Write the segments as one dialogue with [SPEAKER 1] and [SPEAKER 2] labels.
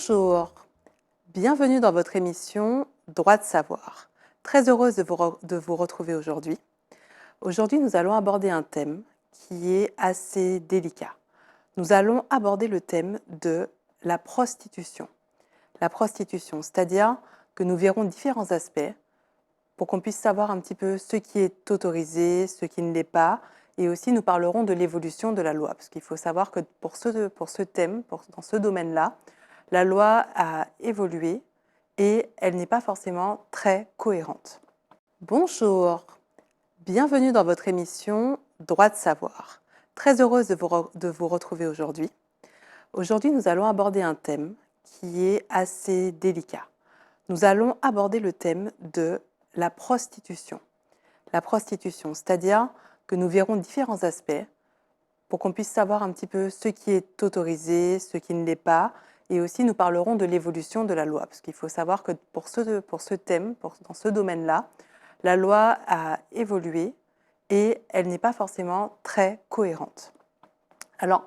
[SPEAKER 1] Bonjour, bienvenue dans votre émission Droit de savoir. Très heureuse de vous retrouver aujourd'hui. Aujourd'hui, nous allons aborder un thème qui est assez délicat. Nous allons aborder le thème de la prostitution. La prostitution, c'est-à-dire que nous verrons différents aspects pour qu'on puisse savoir un petit peu ce qui est autorisé, ce qui ne l'est pas, et aussi nous parlerons de l'évolution de la loi, parce qu'il faut savoir que pour ce thème, dans ce domaine-là, la loi a évolué et elle n'est pas forcément très cohérente. Bonjour, bienvenue dans votre émission Droit de savoir. Très heureuse de vous retrouver aujourd'hui. Aujourd'hui, nous allons aborder un thème qui est assez délicat. Nous allons aborder le thème de la prostitution. La prostitution, c'est-à-dire que nous verrons différents aspects pour qu'on puisse savoir un petit peu ce qui est autorisé, ce qui ne l'est pas, et aussi nous parlerons de l'évolution de la loi, parce qu'il faut savoir que pour ce thème, dans ce domaine-là, la loi a évolué et elle n'est pas forcément très cohérente. Alors,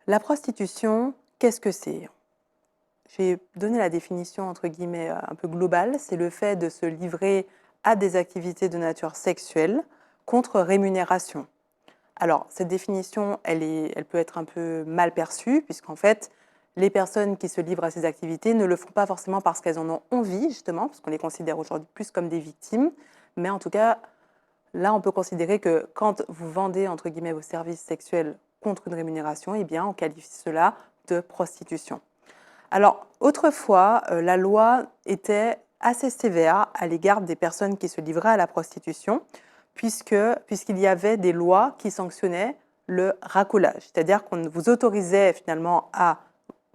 [SPEAKER 1] la prostitution, qu'est-ce que c'est ? J'ai donné la définition entre guillemets un peu globale, c'est le fait de se livrer à des activités de nature sexuelle contre rémunération. Alors, cette définition, elle peut être un peu mal perçue, puisqu'en fait, les personnes qui se livrent à ces activités ne le font pas forcément parce qu'elles en ont envie, justement, parce qu'on les considère aujourd'hui plus comme des victimes. Mais en tout cas, là, on peut considérer que quand vous vendez, entre guillemets, vos services sexuels contre une rémunération, eh bien, on qualifie cela de prostitution. Alors, autrefois, la loi était assez sévère à l'égard des personnes qui se livraient à la prostitution, puisqu'il y avait des lois qui sanctionnaient le racolage, c'est-à-dire qu'on vous autorisait finalement à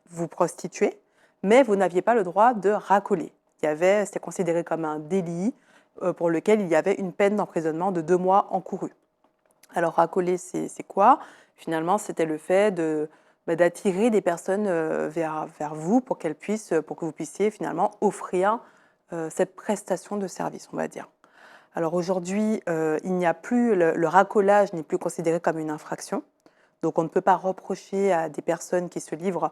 [SPEAKER 1] vous prostituer, mais vous n'aviez pas le droit de racoler. C'était considéré comme un délit pour lequel il y avait une peine d'emprisonnement de 2 mois encourue. Alors racoler, c'est quoi ? Finalement, c'était le fait d'attirer des personnes vers vous pour que vous puissiez finalement offrir cette prestation de service, on va dire. Alors aujourd'hui, il n'y a plus, le racolage n'est plus considéré comme une infraction. Donc on ne peut pas reprocher à des personnes qui se livrent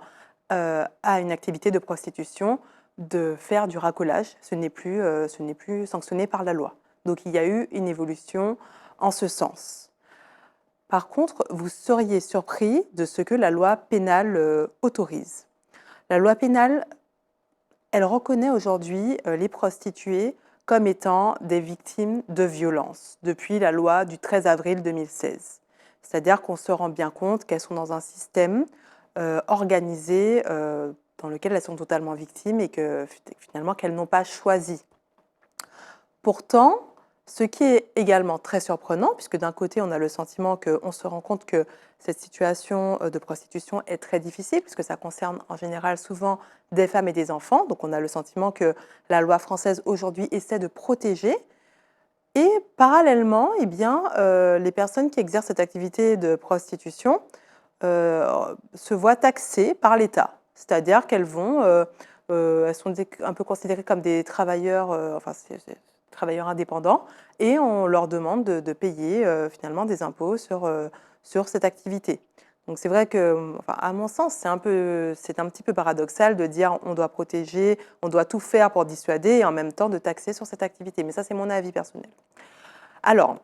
[SPEAKER 1] à une activité de prostitution de faire du racolage. Ce n'est plus sanctionné par la loi. Donc il y a eu une évolution en ce sens. Par contre, vous seriez surpris de ce que la loi pénale autorise. La loi pénale, elle reconnaît aujourd'hui les prostituées comme étant des victimes de violences depuis la loi du 13 avril 2016. C'est-à-dire qu'on se rend bien compte qu'elles sont dans un système organisé dans lequel elles sont totalement victimes et que finalement qu'elles n'ont pas choisi. Pourtant, ce qui est également très surprenant, puisque d'un côté, on a le sentiment qu'on se rend compte que cette situation de prostitution est très difficile, puisque ça concerne en général souvent des femmes et des enfants. Donc on a le sentiment que la loi française aujourd'hui essaie de protéger. Et parallèlement, eh bien, les personnes qui exercent cette activité de prostitution se voient taxées par l'État. C'est-à-dire qu'elles elles sont un peu considérées comme des travailleurs, travailleurs indépendants, et on leur demande de payer finalement des impôts sur cette activité. Donc c'est vrai que, à mon sens, c'est un petit peu paradoxal de dire on doit protéger, on doit tout faire pour dissuader et en même temps de taxer sur cette activité. Mais ça, c'est mon avis personnel. Alors,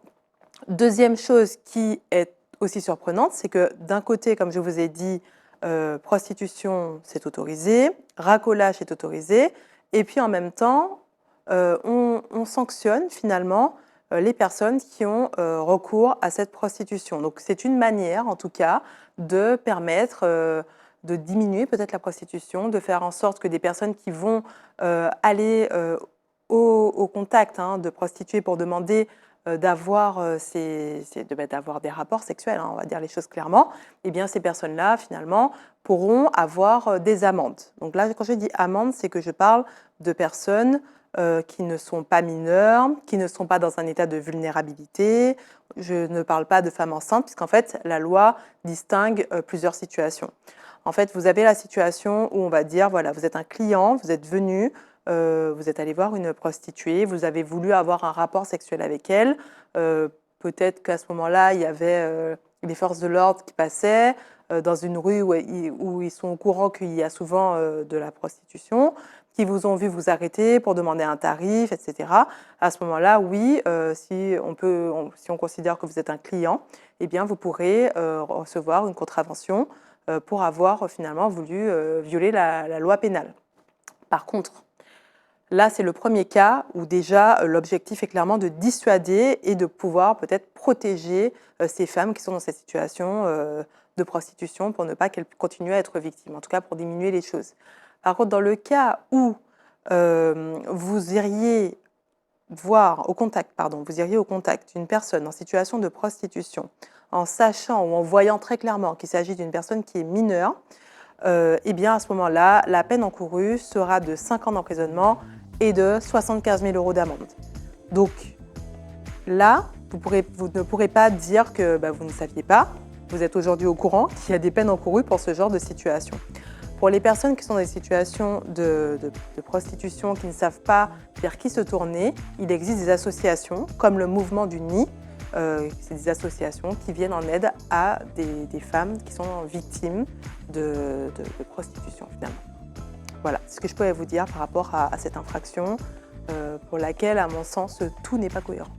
[SPEAKER 1] deuxième chose qui est aussi surprenante, c'est que d'un côté, comme je vous ai dit, prostitution, c'est autorisé, racolage, c'est autorisé, et puis en même temps, on sanctionne finalement les personnes qui ont recours à cette prostitution. Donc c'est une manière, en tout cas, de permettre de diminuer peut-être la prostitution, de faire en sorte que des personnes qui vont aller au contact de prostituées pour demander d'avoir des rapports sexuels, on va dire les choses clairement, eh bien ces personnes-là, finalement, pourront avoir des amendes. Donc là, quand je dis amende, c'est que je parle de personnes qui ne sont pas mineures, qui ne sont pas dans un état de vulnérabilité. Je ne parle pas de femmes enceintes, puisqu'en fait, la loi distingue plusieurs situations. En fait, vous avez la situation où on va dire, voilà, vous êtes un client, vous êtes venu, vous êtes allé voir une prostituée, vous avez voulu avoir un rapport sexuel avec elle. Peut-être qu'à ce moment-là, il y avait les forces de l'ordre qui passaient. dans une rue où ils sont au courant qu'il y a souvent de la prostitution, qui vous ont vu vous arrêter pour demander un tarif, etc. À ce moment-là, oui, si on considère que vous êtes un client, eh bien, vous pourrez recevoir une contravention pour avoir finalement voulu violer la loi pénale. Par contre, là, c'est le premier cas où déjà l'objectif est clairement de dissuader et de pouvoir peut-être protéger ces femmes qui sont dans cette situation de prostitution pour ne pas qu'elles continuent à être victimes, en tout cas pour diminuer les choses. Par contre, dans le cas où vous iriez au contact d'une personne en situation de prostitution, en sachant ou en voyant très clairement qu'il s'agit d'une personne qui est mineure, eh bien à ce moment-là, la peine encourue sera de 5 ans d'emprisonnement et de 75 000 € d'amende. Donc là, vous ne pourrez pas dire que vous ne saviez pas. Vous êtes aujourd'hui au courant qu'il y a des peines encourues pour ce genre de situation. Pour les personnes qui sont dans des situations de prostitution, qui ne savent pas vers qui se tourner, il existe des associations comme le mouvement du Nid. C'est des associations qui viennent en aide à des femmes qui sont victimes de prostitution finalement. Voilà ce que je pourrais vous dire par rapport à cette infraction pour laquelle, à mon sens, tout n'est pas cohérent.